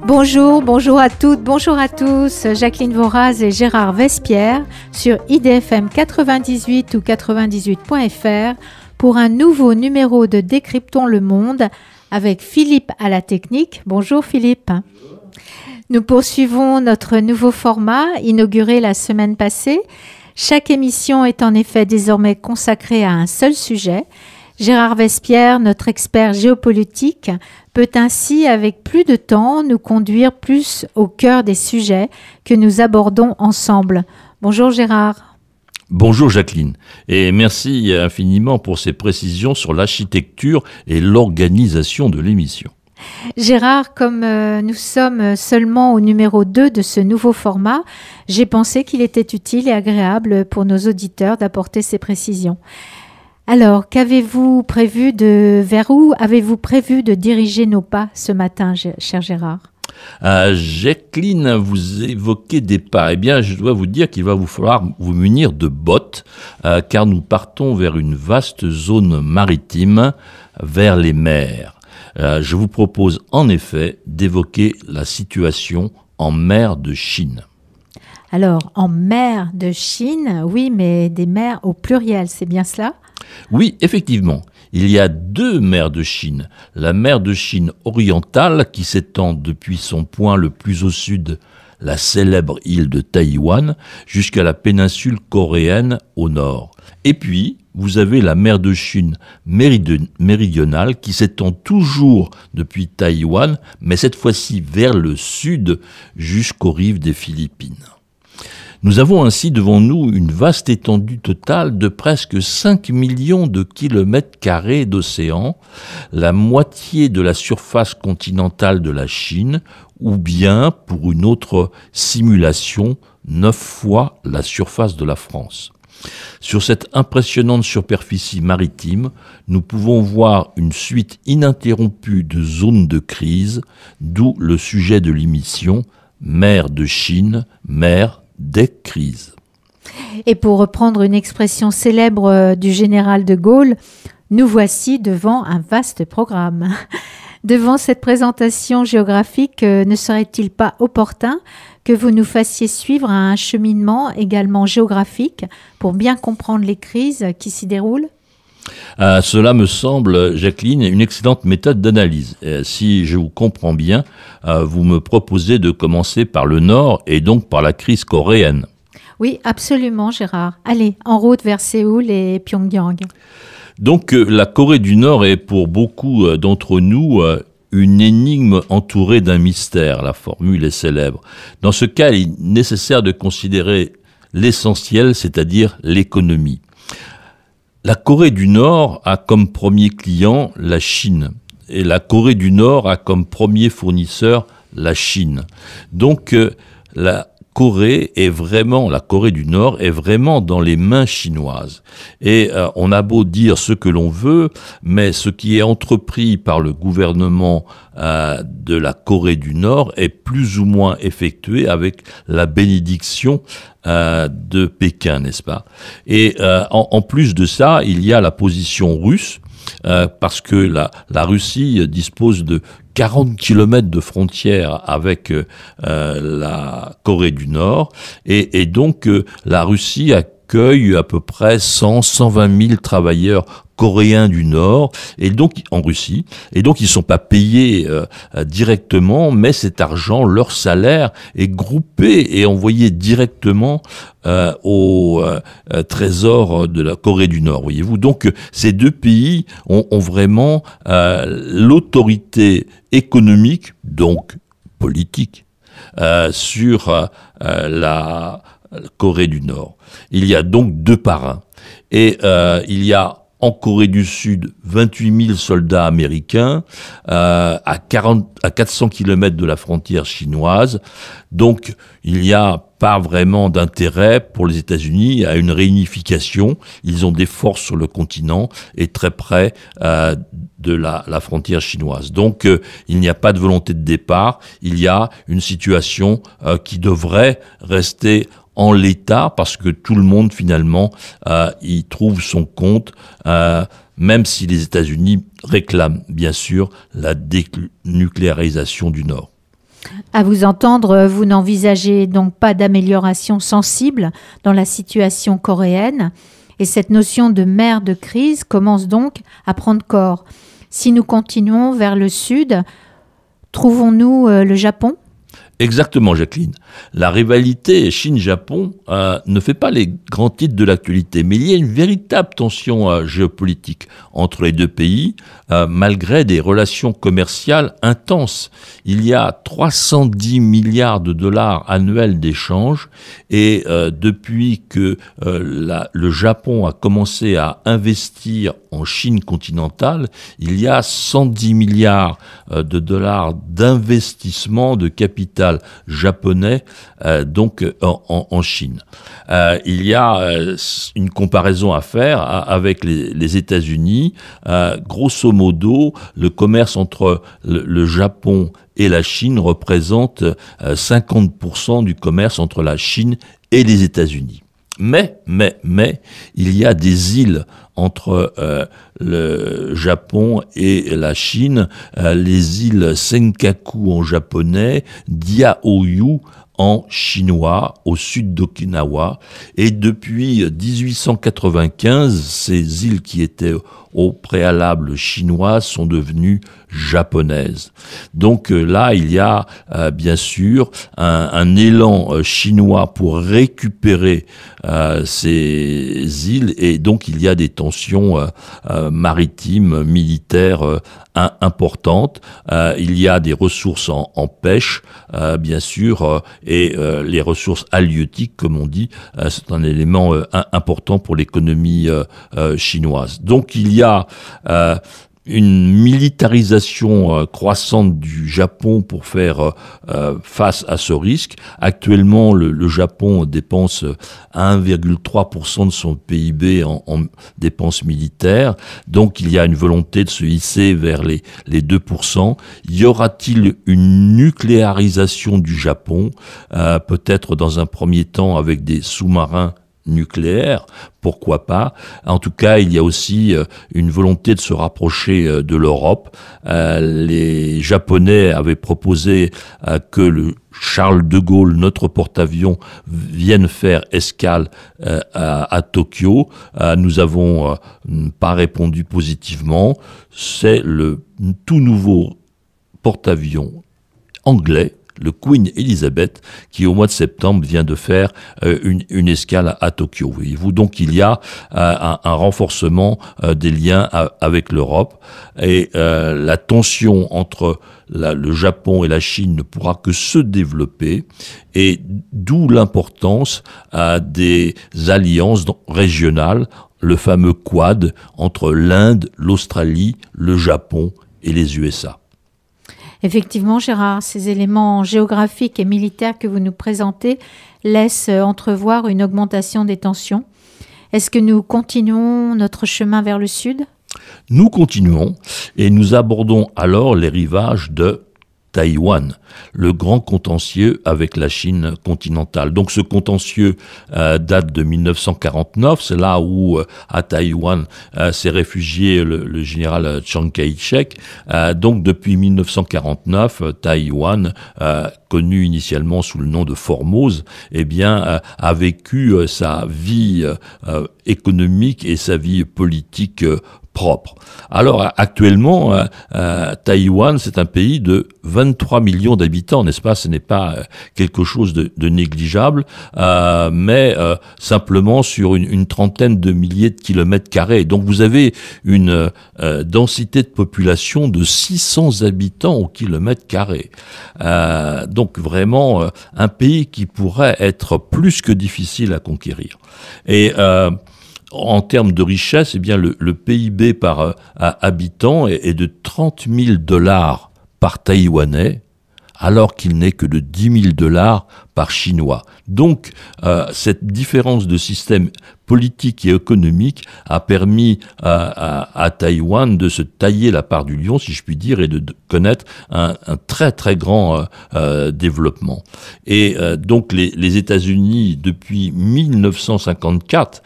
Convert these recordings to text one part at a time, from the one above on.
Bonjour à toutes, bonjour à tous. Jacqueline Voraz et Gérard Vespierre sur IDFM 98 ou 98.fr pour un nouveau numéro de Décryptons le monde avec Philippe à la technique. Bonjour Philippe. Nous poursuivons notre nouveau format inauguré la semaine passée. Chaque émission est en effet désormais consacrée à un seul sujet. Gérard Vespierre, notre expert géopolitique, peut ainsi, avec plus de temps, nous conduire plus au cœur des sujets que nous abordons ensemble. Bonjour Gérard. Bonjour Jacqueline, et merci infiniment pour ces précisions sur l'architecture et l'organisation de l'émission. Gérard, comme nous sommes seulement au numéro 2 de ce nouveau format, j'ai pensé qu'il était utile et agréable pour nos auditeurs d'apporter ces précisions. Alors, vers où avez-vous prévu de diriger nos pas ce matin, cher Gérard ? Jacqueline, vous évoquez des pas. Eh bien, je dois vous dire qu'il va vous falloir vous munir de bottes, car nous partons vers une vaste zone maritime, vers les mers. Je vous propose en effet d'évoquer la situation en mer de Chine. Alors, en mer de Chine, oui, mais des mers au pluriel, c'est bien cela ? Oui, effectivement, il y a deux mers de Chine. La mer de Chine orientale qui s'étend depuis son point le plus au sud, la célèbre île de Taïwan, jusqu'à la péninsule coréenne au nord. Et puis, vous avez la mer de Chine méridionale qui s'étend toujours depuis Taïwan, mais cette fois-ci vers le sud jusqu'aux rives des Philippines. Nous avons ainsi devant nous une vaste étendue totale de presque 5 millions de kilomètres carrés d'océan, la moitié de la surface continentale de la Chine, ou bien, pour une autre simulation, 9 fois la surface de la France. Sur cette impressionnante superficie maritime, nous pouvons voir une suite ininterrompue de zones de crise, d'où le sujet de l'émission, mer de Chine, mer des crises. Et pour reprendre une expression célèbre du général de Gaulle, nous voici devant un vaste programme. Devant cette présentation géographique, ne serait-il pas opportun que vous nous fassiez suivre un cheminement également géographique pour bien comprendre les crises qui s'y déroulent ? Cela me semble, Jacqueline, une excellente méthode d'analyse. Si je vous comprends bien, vous me proposez de commencer par le Nord et donc par la crise coréenne. Oui, absolument, Gérard. Allez, en route vers Séoul et Pyongyang. Donc, la Corée du Nord est pour beaucoup d'entre nous une énigme entourée d'un mystère. La formule est célèbre. Dans ce cas, il est nécessaire de considérer l'essentiel, c'est-à-dire l'économie. La Corée du Nord a comme premier client la Chine et la Corée du Nord a comme premier fournisseur la Chine. Donc la Corée du Nord est vraiment dans les mains chinoises. Et on a beau dire ce que l'on veut, mais ce qui est entrepris par le gouvernement de la Corée du Nord est plus ou moins effectué avec la bénédiction de Pékin, n'est-ce pas ? Et en plus de ça, il y a la position russe, parce que la Russie dispose de 40 kilomètres de frontières avec la Corée du Nord, et donc la Russie accueille à peu près 120 000 travailleurs coréens du Nord, et donc en Russie, et donc ils ne sont pas payés directement, mais cet argent, leur salaire, est groupé et envoyé directement au trésor de la Corée du Nord, voyez-vous. Donc ces deux pays ont vraiment l'autorité économique, donc politique, sur la Corée du Nord. Il y a donc deux parrains, et il y a en Corée du Sud, 28 000 soldats américains à 400 km de la frontière chinoise. Donc, il n'y a pas vraiment d'intérêt pour les États-Unis à une réunification. Ils ont des forces sur le continent et très près de la frontière chinoise. Donc, il n'y a pas de volonté de départ. Il y a une situation qui devrait rester en l'état, parce que tout le monde finalement y trouve son compte, même si les États-Unis réclament bien sûr la dénucléarisation du Nord. À vous entendre, vous n'envisagez donc pas d'amélioration sensible dans la situation coréenne et cette notion de mer de crise commence donc à prendre corps. Si nous continuons vers le sud, trouvons-nous le Japon ? Exactement, Jacqueline. La rivalité Chine-Japon ne fait pas les grands titres de l'actualité, mais il y a une véritable tension géopolitique entre les deux pays, malgré des relations commerciales intenses. Il y a 310 milliards de dollars annuels d'échanges, et depuis que le Japon a commencé à investir en Chine continentale, il y a 110 milliards de dollars d'investissement de capital japonais donc en Chine. Il y a une comparaison à faire avec les États-Unis. Grosso modo, le commerce entre le Japon et la Chine représente 50% du commerce entre la Chine et les États-Unis. Mais, il y a des îles entre le Japon et la Chine, les îles Senkaku en japonais, Diaoyu en chinois, au sud d'Okinawa. Et depuis 1895, ces îles qui étaient au préalable chinoises sont devenues japonaises. Donc là, il y a bien sûr un élan chinois pour récupérer ces îles, et donc il y a des tensions maritimes, militaires importantes. Il y a des ressources en pêche, bien sûr, et les ressources halieutiques, comme on dit, c'est un élément important pour l'économie chinoise. Donc il y a une militarisation croissante du Japon pour faire face à ce risque. Actuellement, le Japon dépense 1,3% de son PIB en dépenses militaires. Donc, il y a une volonté de se hisser vers les 2%. Y aura-t-il une nucléarisation du Japon, peut-être dans un premier temps avec des sous-marins nucléaire, pourquoi pas. En tout cas, il y a aussi une volonté de se rapprocher de l'Europe. Les Japonais avaient proposé que le Charles de Gaulle, notre porte-avions, vienne faire escale à Tokyo. Nous avons pas répondu positivement. C'est le tout nouveau porte-avions anglais, le Queen Elizabeth, qui au mois de septembre vient de faire une escale à Tokyo. Voyez-vous, donc il y a un renforcement des liens avec l'Europe, et la tension entre le Japon et la Chine ne pourra que se développer, et d'où l'importance des alliances régionales, le fameux Quad entre l'Inde, l'Australie, le Japon et les USA. Effectivement, Gérard, ces éléments géographiques et militaires que vous nous présentez laissent entrevoir une augmentation des tensions. Est-ce que nous continuons notre chemin vers le sud ? Nous continuons et nous abordons alors les rivages de Taïwan, le grand contentieux avec la Chine continentale. Donc ce contentieux date de 1949, c'est là où à Taïwan s'est réfugié le général Chiang Kai-shek. Donc depuis 1949, Taïwan, connu initialement sous le nom de Formose, eh bien a vécu sa vie économique et sa vie politique propre. Alors actuellement, Taïwan, c'est un pays de 23 millions d'habitants, n'est-ce pas ? Ce n'est pas quelque chose de négligeable, mais simplement sur une trentaine de milliers de kilomètres carrés. Donc vous avez une densité de population de 600 habitants au kilomètre carré. Donc vraiment un pays qui pourrait être plus que difficile à conquérir. Et en termes de richesse, eh bien le PIB par habitant est de 30 000 $ par Taïwanais, alors qu'il n'est que de 10 000 $ par Chinois. Donc, cette différence de système politique et économique a permis à Taïwan de se tailler la part du lion, si je puis dire, et de connaître un très très grand développement. Et donc les États-Unis, depuis 1954,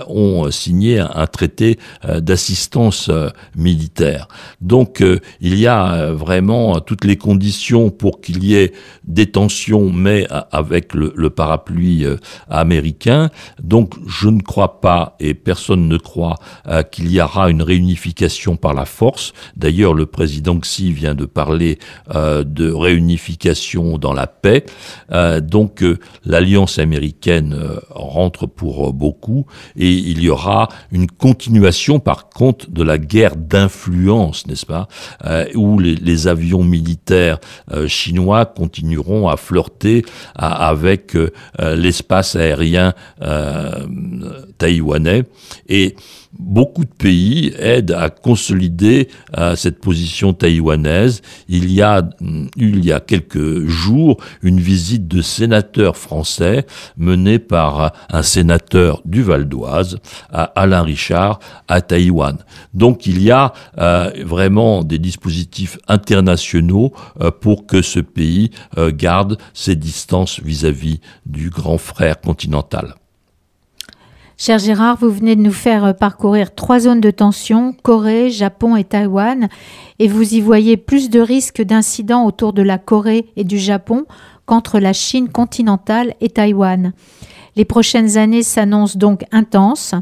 ont signé un traité d'assistance militaire. Donc il y a vraiment toutes les conditions pour qu'il y ait des tensions, mais avec le parapluie américain. Donc je ne crois pas, et personne ne croit, qu'il y aura une réunification par la force. D'ailleurs, le président Xi vient de parler de réunification dans la paix. Donc l'alliance américaine rentre pour beaucoup, et il y aura une continuation par contre de la guerre d'influence, n'est-ce pas, où les avions militaires chinois continueront à flirter avec l'espace aérien taïwanais, et beaucoup de pays aident à consolider cette position taïwanaise. Il y a quelques jours une visite de sénateurs français menée par un sénateur du Val d'Oise, Alain Richard, à Taïwan. Donc il y a vraiment des dispositifs internationaux pour que ce pays garde ses distances vis-à-vis du grand frère continental. Cher Gérard, vous venez de nous faire parcourir 3 zones de tension, Corée, Japon et Taïwan, et vous y voyez plus de risques d'incidents autour de la Corée et du Japon qu'entre la Chine continentale et Taïwan. Les prochaines années s'annoncent donc intenses.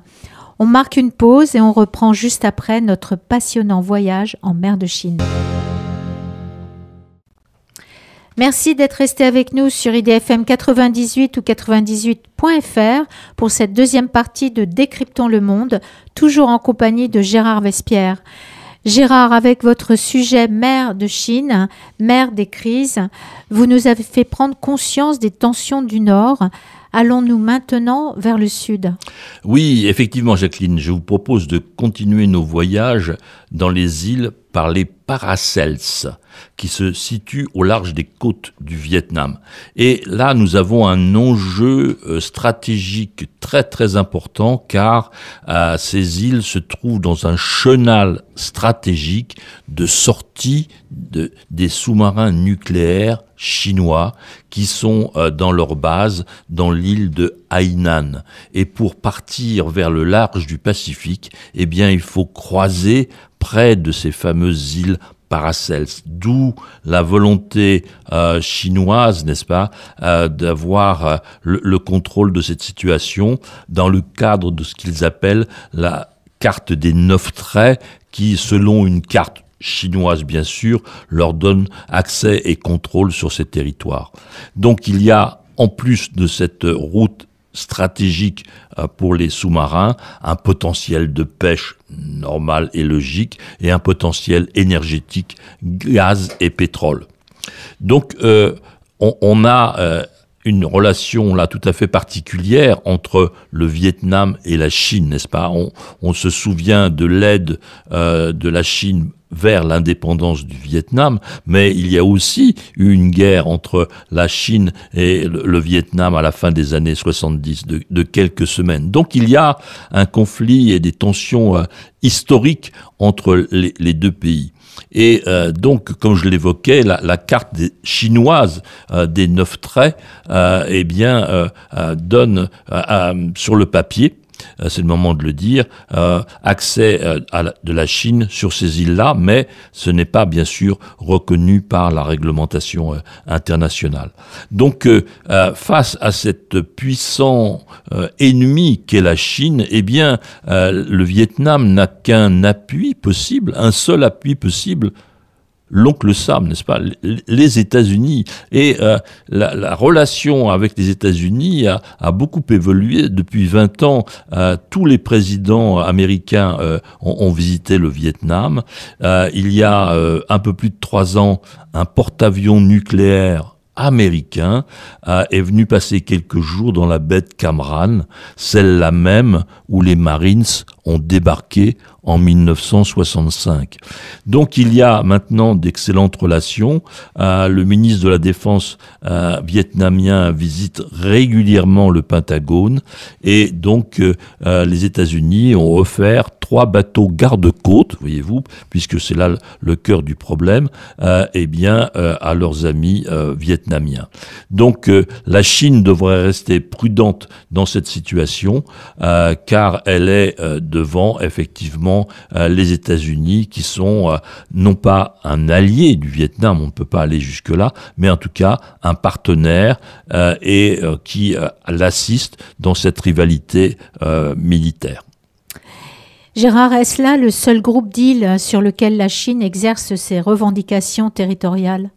On marque une pause et on reprend juste après notre passionnant voyage en mer de Chine. Merci d'être resté avec nous sur IDFM 98 ou 98.fr pour cette deuxième partie de Décryptons le monde, toujours en compagnie de Gérard Vespierre. Gérard, avec votre sujet mer de Chine, mer des crises, vous nous avez fait prendre conscience des tensions du Nord. Allons-nous maintenant vers le Sud? Oui, effectivement, Jacqueline, je vous propose de continuer nos voyages dans les îles par les Paracels, qui se situent au large des côtes du Vietnam. Et là, nous avons un enjeu stratégique très très important, car ces îles se trouvent dans un chenal stratégique de sortie des sous-marins nucléaires chinois qui sont dans leur base dans l'île de Hainan. Et pour partir vers le large du Pacifique, eh bien, il faut croiser près de ces fameuses îles Paracels, d'où la volonté chinoise, n'est-ce pas, d'avoir le contrôle de cette situation dans le cadre de ce qu'ils appellent la carte des 9 traits, qui, selon une carte chinoise bien sûr, leur donne accès et contrôle sur ces territoires. Donc il y a, en plus de cette route stratégique pour les sous-marins, un potentiel de pêche normal et logique, et un potentiel énergétique, gaz et pétrole. Donc on a une relation là tout à fait particulière entre le Vietnam et la Chine, n'est-ce pas? On se souvient de l'aide de la Chine vers l'indépendance du Vietnam, mais il y a aussi eu une guerre entre la Chine et le Vietnam à la fin des années 70, de quelques semaines. Donc il y a un conflit et des tensions historiques entre les deux pays. Et donc, comme je l'évoquais, la carte chinoise des 9 traits, eh bien, donne sur le papier, c'est le moment de le dire, accès de la Chine sur ces îles-là, mais ce n'est pas bien sûr reconnu par la réglementation internationale. Donc, face à cette puissant ennemi qu'est la Chine, eh bien, le Vietnam n'a qu'un appui possible, un seul appui possible, l'oncle Sam, n'est-ce pas, les États-Unis. Et la relation avec les États-Unis a beaucoup évolué depuis 20 ans. Tous les présidents américains ont visité le Vietnam. Il y a un peu plus de 3 ans, un porte-avions nucléaire américain est venu passer quelques jours dans la baie de Cam Ranh, celle-là même où les Marines ont débarqué en 1965. Donc il y a maintenant d'excellentes relations. Le ministre de la Défense vietnamien visite régulièrement le Pentagone et donc les États-Unis ont offert 3 bateaux garde-côtes, voyez-vous, puisque c'est là le cœur du problème, à leurs amis vietnamiens. Donc la Chine devrait rester prudente dans cette situation, car elle est devant effectivement les États-Unis qui sont non pas un allié du Vietnam, on ne peut pas aller jusque-là, mais en tout cas un partenaire qui l'assiste dans cette rivalité militaire. Gérard, est-ce là le seul groupe d'îles sur lequel la Chine exerce ses revendications territoriales ?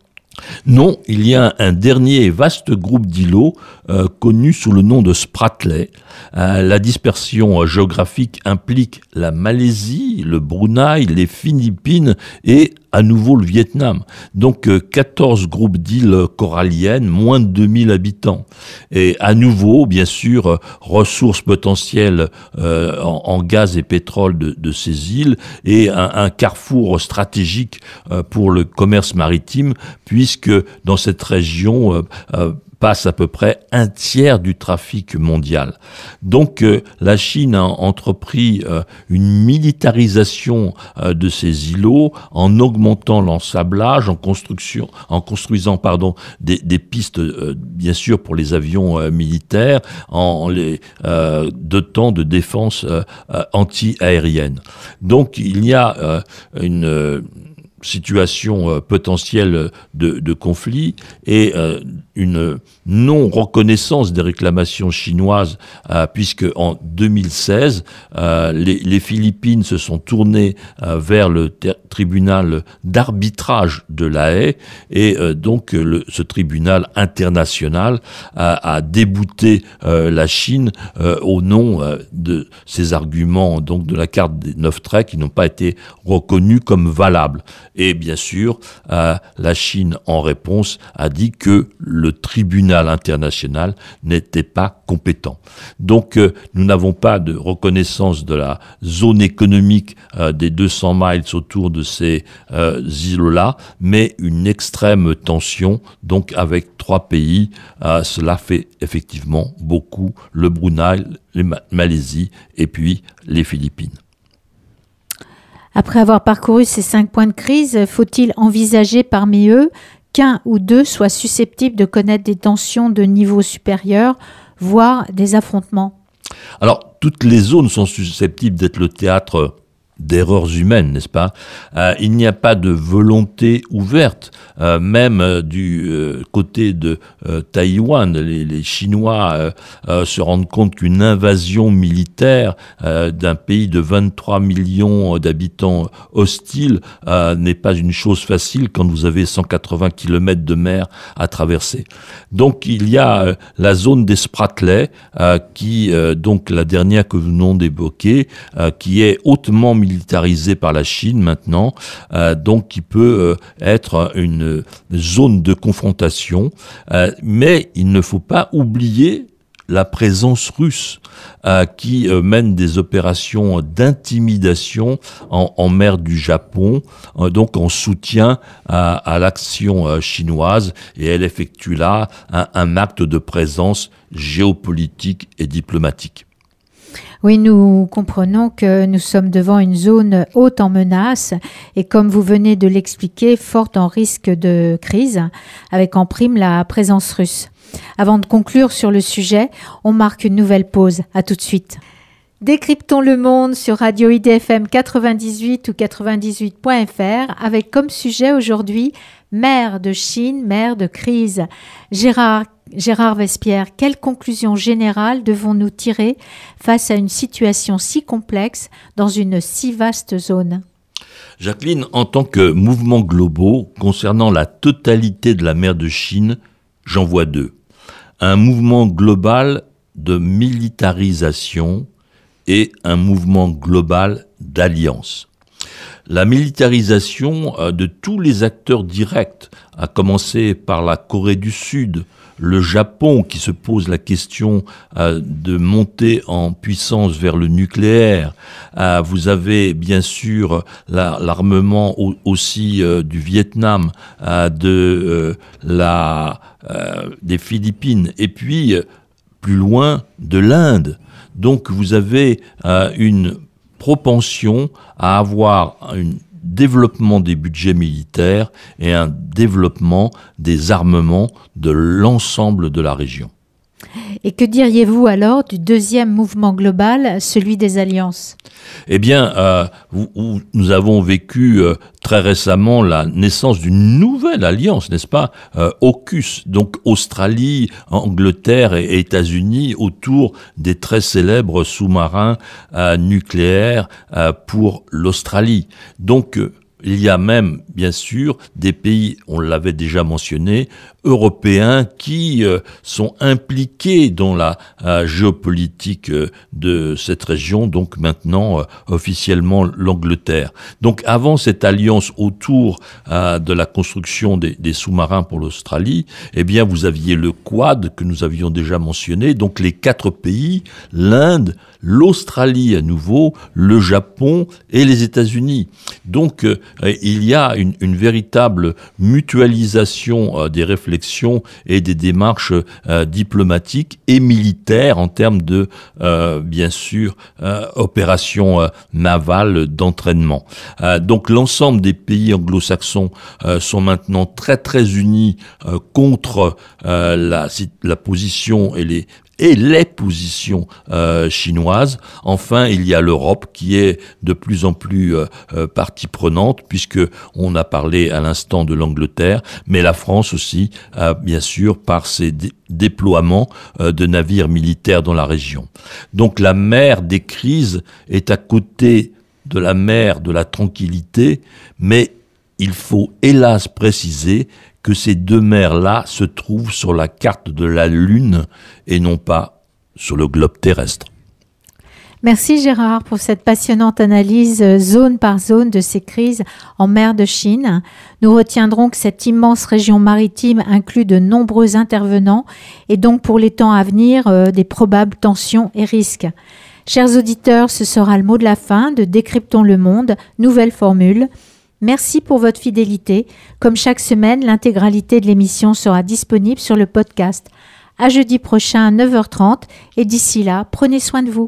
Non, il y a un dernier et vaste groupe d'îlots connu sous le nom de Spratly. La dispersion géographique implique la Malaisie, le Brunei, les Philippines et à nouveau le Vietnam. Donc 14 groupes d'îles coralliennes, moins de 2000 habitants. Et à nouveau, bien sûr, ressources potentielles en gaz et pétrole de ces îles et un carrefour stratégique pour le commerce maritime, puisque dans cette région passe à peu près un tiers du trafic mondial. Donc la Chine a entrepris une militarisation de ces îlots en augmentant l'ensablage, en construisant des pistes bien sûr pour les avions militaires, en les dotant de défense anti-aérienne. Donc il y a une situation potentielle de conflit et une non-reconnaissance des réclamations chinoises, puisque en 2016, les Philippines se sont tournées vers le tribunal d'arbitrage de La Haye, et donc ce tribunal international a débouté la Chine au nom de ces arguments, donc de la carte des 9 traits, qui n'ont pas été reconnus comme valables. Et bien sûr, la Chine, en réponse, a dit que le tribunal international n'était pas compétent. Donc, nous n'avons pas de reconnaissance de la zone économique des 200 miles autour de ces îles-là, mais une extrême tension, donc avec 3 pays. Cela fait effectivement beaucoup: le Brunei, la Malaisie et puis les Philippines. Après avoir parcouru ces 5 points de crise, faut-il envisager parmi eux qu'un ou deux soient susceptibles de connaître des tensions de niveau supérieur, voire des affrontements ? Alors, toutes les zones sont susceptibles d'être le théâtre d'erreurs humaines, n'est-ce pas ? Il n'y a pas de volonté ouverte, même du côté de Taïwan. Les Chinois se rendent compte qu'une invasion militaire d'un pays de 23 millions d'habitants hostiles n'est pas une chose facile quand vous avez 180 km de mer à traverser. Donc il y a la zone des Spratly, qui, donc la dernière que nous venons d'évoquer, qui est hautement militarisé par la Chine maintenant, donc qui peut être une zone de confrontation, mais il ne faut pas oublier la présence russe qui mène des opérations d'intimidation en mer du Japon, donc en soutien à l'action chinoise, et elle effectue là un acte de présence géopolitique et diplomatique. Oui, nous comprenons que nous sommes devant une zone haute en menace et, comme vous venez de l'expliquer, forte en risque de crise, avec en prime la présence russe. Avant de conclure sur le sujet, on marque une nouvelle pause. À tout de suite. Décryptons le monde sur Radio IDFM 98 ou 98.fr avec comme sujet aujourd'hui mer de Chine, mer de crise. Gérard Vespierre, quelle conclusion générale devons-nous tirer face à une situation si complexe dans une si vaste zone ? Jacqueline, en tant que mouvement globaux concernant la totalité de la mer de Chine, j'en vois 2. Un mouvement global de militarisation et un mouvement global d'alliance. La militarisation de tous les acteurs directs, à commencer par la Corée du Sud, le Japon qui se pose la question de monter en puissance vers le nucléaire. Vous avez bien sûr l'armement aussi du Vietnam, des Philippines, et puis plus loin de l'Inde. Donc vous avez une propension à avoir un développement des budgets militaires et un développement des armements de l'ensemble de la région. Et que diriez-vous alors du deuxième mouvement global, celui des alliances? Eh bien, nous avons vécu très récemment la naissance d'une nouvelle alliance, n'est-ce pas? AUKUS, donc Australie, Angleterre et États-Unis, autour des très célèbres sous-marins nucléaires pour l'Australie. Donc, il y a même, bien sûr, des pays, on l'avait déjà mentionné, européens qui sont impliqués dans la géopolitique de cette région, donc maintenant officiellement l'Angleterre. Donc avant cette alliance autour de la construction des sous-marins pour l'Australie, eh bien vous aviez le Quad que nous avions déjà mentionné, donc les 4 pays, l'Inde, l'Australie à nouveau, le Japon et les États-Unis. Donc il y a une véritable mutualisation des réflexions et des démarches diplomatiques et militaires en termes de, bien sûr, opérations navales d'entraînement. Donc l'ensemble des pays anglo-saxons sont maintenant très très unis contre la position et les positions chinoises. Enfin, il y a l'Europe qui est de plus en plus partie prenante, puisque on a parlé à l'instant de l'Angleterre, mais la France aussi, bien sûr, par ses déploiements de navires militaires dans la région. Donc la mer des crises est à côté de la mer de la tranquillité, mais il faut hélas préciser que ces 2 mers-là se trouvent sur la carte de la Lune et non pas sur le globe terrestre. Merci Gérard pour cette passionnante analyse zone par zone de ces crises en mer de Chine. Nous retiendrons que cette immense région maritime inclut de nombreux intervenants et donc pour les temps à venir des probables tensions et risques. Chers auditeurs, ce sera le mot de la fin de Décryptons le monde, nouvelle formule. Merci pour votre fidélité. Comme chaque semaine, l'intégralité de l'émission sera disponible sur le podcast. À jeudi prochain à 9h30 et d'ici là, prenez soin de vous.